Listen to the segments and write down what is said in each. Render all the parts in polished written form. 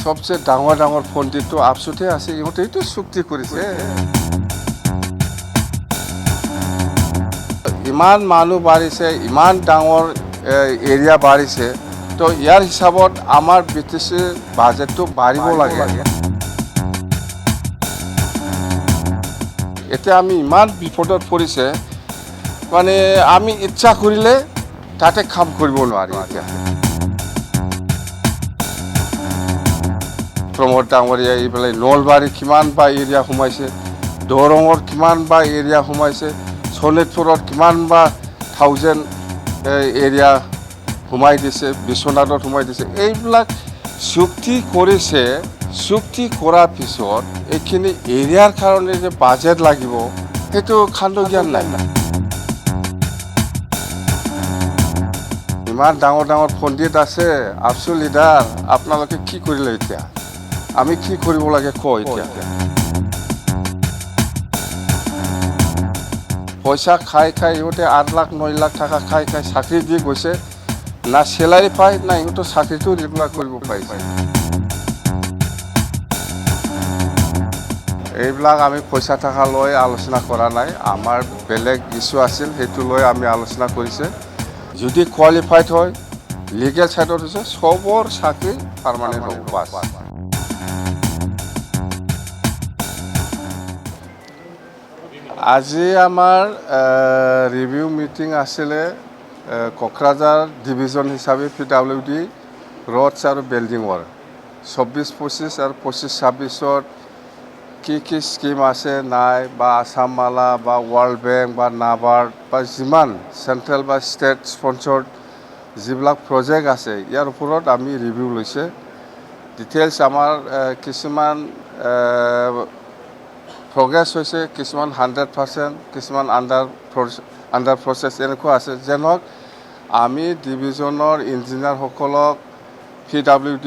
সবচেয়ে ডাঙৰ ডাঙৰ পণ্ডিতটো আপচুতে আছে, ইহঁতেইতো চুক্তি কৰিছে। ইমান মানুহ বাঢ়িছে, ইমান ডাঙৰ এৰিয়া বাঢ়িছে, তো ইয়াৰ হিচাপত আমাৰ BTCৰ বাজেটটো বাঢ়িব লাগে। এতিয়া আমি ইমান বিপদত পৰিছে, মানে আমি ইচ্ছা কৰিলে তাতে কাম কৰিব নোৱাৰি। এতিয়া প্ৰমোদ ডাঙৰীয়া এইফালে নলবাৰী কিমান বা এৰিয়া সোমাইছে, দৰঙৰ কিমান বা এৰিয়া সোমাইছে, শোণিতপুৰত কিমান বা 1000 এৰিয়া সোমাই দিছে, বিশ্বনাথত সোমাই দিছে। এইবিলাক চুক্তি কৰিছে। চুক্তি কৰাৰ পিছত এইখিনি এৰিয়াৰ কাৰণে যে বাজেট লাগিব, সেইটো খাণ্ড জ্ঞান নাই। ইমান ডাঙৰ ডাঙৰ পণ্ডিত আছে, আপচু লিডাৰ, আপোনালোকে কি কৰিলে এতিয়া? আমি কি কৰিব লাগে কয় এতিয়া? পইচা খাই খাই ইহঁতে 8 লাখ 9 লাখ টকা খাই খাই চাকৰি দি গৈছে, না চেলাৰী পায়, না ইহঁতৰ চাকৰিটো ৰেগুলাৰ কৰিব পাৰিছে। এইবিলাক আমি পইচা টকা লৈ আলোচনা কৰা নাই। আমাৰ বেলেগ ইছ্যু আছিল, সেইটো লৈ আমি আলোচনা কৰিছে। যদি কোৱালিফাইড হয়, লিগেল সাইডত হৈছে, সবৰ চাকৰি পাৰ্মানেণ্ট হ'ব বাছ। আজি আমাৰ ৰিভিউ মিটিং আছিলে কোকৰাঝাৰ ডিভিজন হিচাপে PWD ৰডছ আৰু বিল্ডিঙৰ 24-25 আৰু 25-26ত কি কি স্কিম আছে নাই, বা আসাম মালা বা ৱৰ্ল্ড বেংক বা নাবাৰ্ড বা যিমান চেণ্ট্ৰেল বা ষ্টেট স্পন্সৰ্ড যিবিলাক প্ৰজেক্ট আছে, ইয়াৰ ওপৰত আমি ৰিভিউ লৈছে। ডিটেইলছ আমাৰ কিছুমান প্ৰগ্ৰেছ হৈছে, কিছুমান 100%, কিছুমান আণ্ডাৰ প্ৰচেছ এনেকুৱা আছে। যেন হওক আমি ডিভিজনৰ ইঞ্জিনিয়াৰসকলক PWD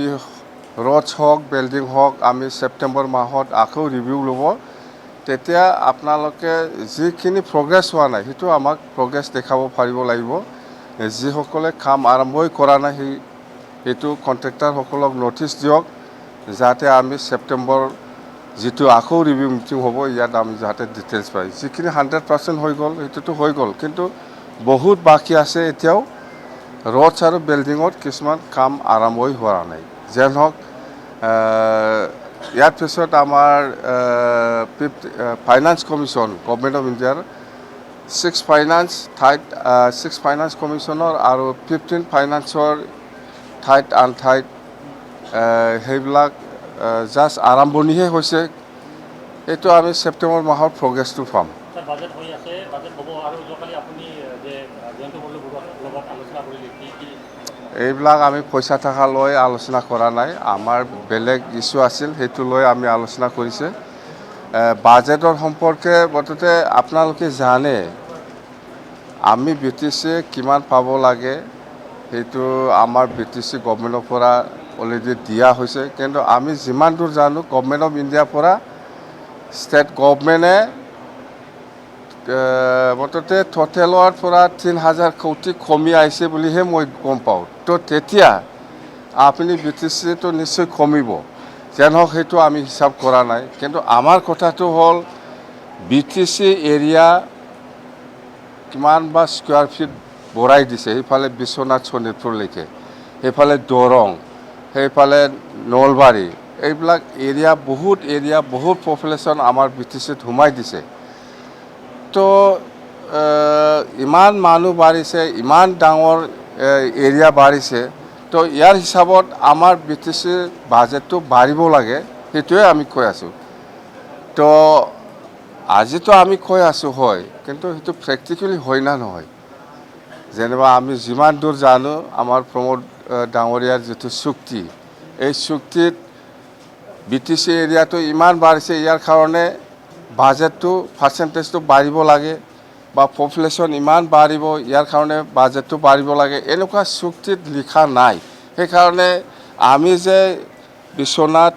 ৰডছ হওক বিল্ডিং হওক আমি ছেপ্টেম্বৰ মাহত আকৌ ৰিভিউ ল'ব। তেতিয়া আপোনালোকে যিখিনি প্ৰগ্ৰেছ হোৱা নাই সেইটো আমাক প্ৰগ্ৰেছ দেখাব পাৰিব লাগিব। যিসকলে কাম আৰম্ভই কৰা নাই সেইটো কণ্ট্ৰেক্টাৰসকলক ন'টিছ দিয়ক, যাতে আমি ছেপ্টেম্বৰ যিটো আকৌ ৰিভিউ মিটিং হ'ব, ইয়াত আমি যাতে ডিটেইলছ পাই। যিখিনি 100% হৈ গ'ল সেইটোতো হৈ গ'ল, কিন্তু বহুত বাকী আছে এতিয়াও। ৰডছ আৰু বিল্ডিঙত কিছুমান কাম আৰম্ভই হোৱা নাই। যেন হওক ইয়াৰ পিছত আমাৰ ফাইনেন্স কমিশ্যন গভৰ্ণমেণ্ট অফ ইণ্ডিয়াৰ 6 ফাইনেন্স কমিশ্যনৰ আৰু 15 ফাইনেন্সৰ ঠাইত আন ঠাইত সেইবিলাক জাষ্ট আৰম্ভণিহে হৈছে। এইটো আমি ছেপ্টেম্বৰ মাহৰ প্ৰগ্ৰেছটো পাম। এইবিলাক আমি পইচা টকা লৈ আলোচনা কৰা নাই। আমাৰ বেলেগ ইছ্যু আছিল, সেইটো লৈ আমি আলোচনা কৰিছে। বাজেটৰ সম্পৰ্কে মুঠতে আপোনালোকে জানে আমি BTC কিমান পাব লাগে, সেইটো আমাৰ BTC গভৰ্ণমেণ্টৰ পৰা অলৰেডি দিয়া হৈছে। কিন্তু আমি যিমান দূৰ জানো, গভৰ্ণমেণ্ট অফ ইণ্ডিয়াৰ পৰা ষ্টেট গভৰ্ণমেণ্টে মুঠতে টোটেলৰ পৰা 3000 কোটি কমি আহিছে বুলিহে মই গম পাওঁ। তো তেতিয়া আপুনি BTCটো নিশ্চয় কমিব। যেন হওক সেইটো আমি হিচাপ কৰা নাই। কিন্তু আমাৰ কথাটো হ'ল BTC এৰিয়া কিমান বা স্কুৱাৰ ফিট বঢ়াই দিছে। সেইফালে বিশ্বনাথ শোণিতপুৰলৈকে, সেইফালে দৰং, সেইফালে নলবাৰী, এইবিলাক এৰিয়া বহুত পপুলেশ্যন আমাৰ BTCত সোমাই দিছে। তো ইমান মানুহ বাঢ়িছে, ইমান ডাঙৰ এৰিয়া বাঢ়িছে, তো ইয়াৰ হিচাপত আমাৰ BTCৰ বাজেটটো বাঢ়িব লাগে, সেইটোৱে আমি কৈ আছোঁ। তো আজিতো আমি কৈ আছোঁ হয়, কিন্তু সেইটো প্ৰেক্টিকেলি হয় না নহয়। যেনিবা আমি যিমান দূৰ জানো, আমাৰ প্ৰমোদ ডাঙৰীয়াৰ যিটো চুক্তি, এই চুক্তিত BTC এৰিয়াটো ইমান বাঢ়িছে, ইয়াৰ কাৰণে বাজেটটো পাৰ্চেণ্টেজটো বাঢ়িব লাগে, বা পপুলেশ্যন ইমান বাঢ়িব, ইয়াৰ কাৰণে বাজেটটো বাঢ়িব লাগে, এনেকুৱা চুক্তিত লিখা নাই। সেইকাৰণে আমি যে বিশ্বনাথ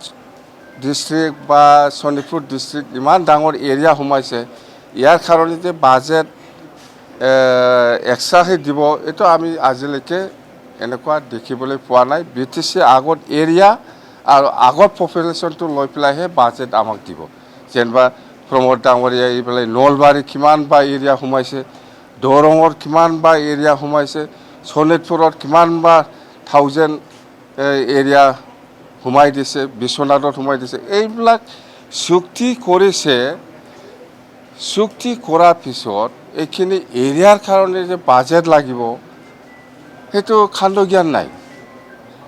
ডিষ্ট্ৰিক্ট বা শোণিতপুৰ ডিষ্ট্ৰিক্ট ইমান ডাঙৰ এৰিয়া সোমাইছে, ইয়াৰ কাৰণে যে বাজেট এক্সট্ৰাকৈ দিব, এইটো আমি আজিলৈকে এনেকুৱা দেখিবলৈ পোৱা নাই। BTC আগত এৰিয়া আৰু আগৰ পপুলেশ্যনটো লৈ পেলাইহে বাজেট আমাক দিব যেনিবা প্ৰমোদ ডাঙৰীয়া এইফালে নলবাৰী কিমান বা এৰিয়া সোমাইছে দৰঙৰ কিমান বা এৰিয়া সোমাইছে শোণিতপুৰত কিমান বা 1000 এৰিয়া সোমাই দিছে বিশ্বনাথত সোমাই দিছে এইবিলাক চুক্তি কৰিছে চুক্তি কৰাৰ পিছত এইখিনি এৰিয়াৰ কাৰণে যে বাজেট লাগিব সেইটো খাণ্ড জ্ঞান নাই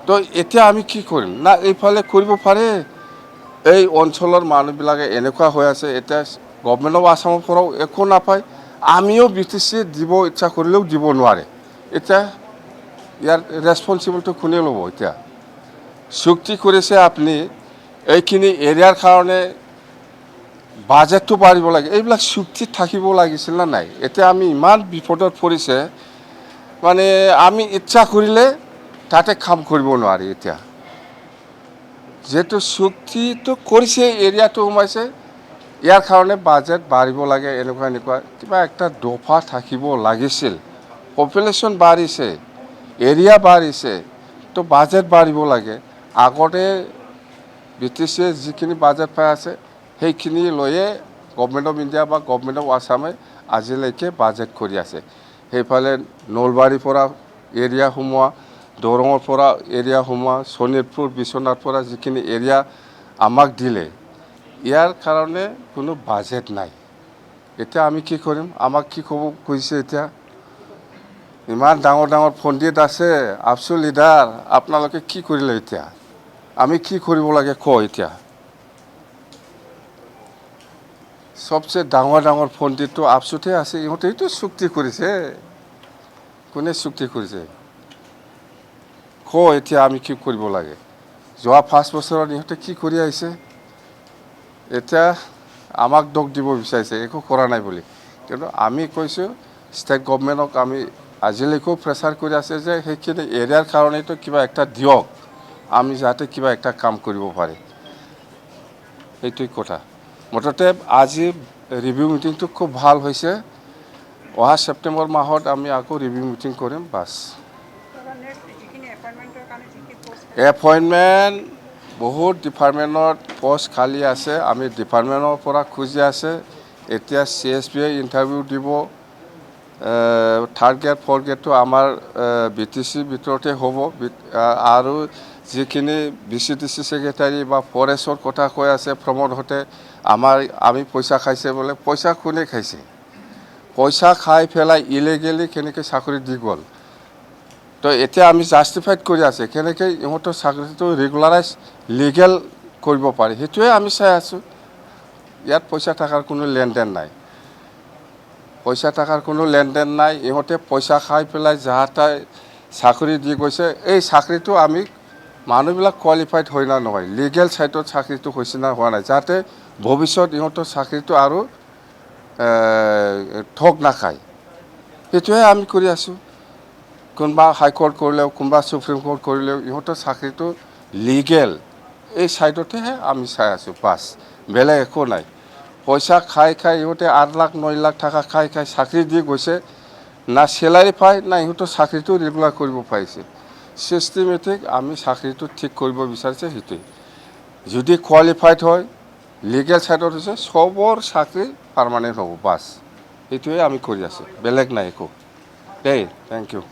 তো এতিয়া আমি কি কৰিম না এইফালে কৰিব পাৰে এই অঞ্চলৰ মানুহবিলাকে এনেকুৱা হৈ আছে এতিয়া গভৰ্ণমেণ্ট অফ আসামৰ পৰাও একো নাপায় আমিও BTC দিব ইচ্ছা কৰিলেও দিব নোৱাৰে এতিয়া ইয়াৰ ৰেছপন্সিবলটো কোনে ল'ব এতিয়া চুক্তি কৰিছে আপুনি এইখিনি এৰিয়াৰ কাৰণে বাজেটটো বাঢ়িব লাগে এইবিলাক চুক্তিত থাকিব লাগিছিল না নাই এতিয়া আমি ইমান বিপদত পৰিছে মানে আমি ইচ্ছা কৰিলে তাতে কাম কৰিব নোৱাৰি এতিয়া যেটো চুক্তিটো কৰিছে এৰিয়াটো সোমাইছে ইয়াৰ কাৰণে বাজেট বাঢ়িব লাগে এনেকুৱা কিবা একটা দফা থাকিব লাগিছিল পপুলেশ্যন বাঢ়িছে এৰিয়া বাঢ়িছে তো বাজেট বাঢ়িব লাগে আগতে BTC যিখিনি বাজেট পাই আছে সেইখিনি লৈয়ে গভৰ্ণমেণ্ট অফ ইণ্ডিয়া বা গভৰ্ণমেণ্ট অফ আসামে আজিলৈকে বাজেট কৰি আছে সেইফালে নলবাৰীৰ পৰা এৰিয়া সোমোৱা দৰঙৰ পৰা এৰিয়া সোমোৱা শোণিতপুৰ বিশ্বনাথৰ পৰা যিখিনি এৰিয়া আমাক দিলে ইয়াৰ কাৰণে কোনো বাজেট নাই এতিয়া আমি কি কৰিম আমাক কি ক'ব কৈছে এতিয়া ইমান ডাঙৰ ডাঙৰ পণ্ডিত আছে আপচু লিডাৰ আপোনালোকে কি কৰিলে এতিয়া আমি কি কৰিব লাগে কয় এতিয়া সবচেয়ে ডাঙৰ ডাঙৰ পণ্ডিতটো আপচুতে আছে ইহঁতেইতো চুক্তি কৰিছে কোনে চুক্তি কৰিছে কয় এতিয়া আমি কি কৰিব লাগে যোৱা 5 বছৰত ইহঁতে কি কৰি আহিছে এতিয়া আমাক দোষ দিব বিচাৰিছে একো কৰা নাই বুলি কিন্তু আমি কৈছোঁ ষ্টেট গভৰ্ণমেণ্টক আমি আজিলৈকেও প্ৰেছাৰ কৰি আছে যে সেইখিনি এৰিয়াৰ কাৰণেতো কিবা একটা দিয়ক আমি যাতে কিবা একটা কাম কৰিব পাৰি এইটোই কথা মুঠতে আজি ৰিভিউ মিটিংটো খুব ভাল হৈছে অহা সেপ্টেম্বৰ মাহত আমি আকৌ ৰিভিউ মিটিং কৰিম বাস এপইণ্টমেণ্ট বহুত ডিপাৰ্টমেণ্টত পোষ্ট খালী আছে আমি ডিপাৰ্টমেণ্টৰ পৰা খুজি আছে এতিয়া CSPয়ে ইণ্টাৰভিউ দিব থাৰ্ড গ্ৰেড ফ'ৰ্থ গ্ৰেডটো আমাৰ BTC ভিতৰতে হ'ব আৰু যিখিনি BCTC সেক্ৰেটাৰী বা ফৰেষ্টৰ কথা কৈ আছে প্ৰমোদহঁতে আমি পইচা খাইছে বোলে পইচা কোনে খাইছে পইচা খাই পেলাই ইলিগেলি কেনেকৈ চাকৰি দি গ'ল তো এতিয়া আমি জাষ্টিফাইড কৰি আছে কেনেকৈ ইহঁতৰ চাকৰিটো ৰেগুলাৰাইজ লিগেল কৰিব পাৰি সেইটোৱে আমি চাই আছোঁ ইয়াত পইচা থাকাৰ কোনো লেনদেন নাই পইচা থাকাৰ কোনো লেনদেন নাই ইহঁতে পইচা খাই পেলাই যাহাতাই চাকৰি দি গৈছে এই চাকৰিটো আমি মানুহবিলাক কোৱালিফাইড হয় না নহয় লিগেল সাইটত চাকৰিটো হৈছে না হোৱা নাই যাতে ভৱিষ্যত ইহঁতৰ চাকৰিটো আৰু ঠগ নাখায় সেইটোৱে আমি কৰি আছোঁ কোনোবা হাইকোৰ্ট কৰিলেও কোনোবা সুপ্ৰিম কোৰ্ট কৰিলেও ইহঁতৰ চাকৰিটো লিগেল এই সাইটতেহে আমি চাই আছোঁ বাস বেলেগ একো নাই পইচা খাই খাই ইহঁতে 8 লাখ 9 লাখ টাকা খাই খাই চাকৰি দি গৈছে না চেলাৰী পায় না ইহঁতৰ চাকৰিটো ৰেগুলাৰ কৰিব পাৰিছে চিষ্টেমেটিক আমি চাকৰিটো ঠিক কৰিব বিচাৰিছে সেইটোৱে যদি কোৱালিফাইড হয় লিগেল সাইটত হৈছে সবৰ চাকৰি পাৰ্মানেণ্ট হ'ব বাস এইটোৱে আমি কৰি আছোঁ বেলেগ নাই একো দেই থেংক ইউ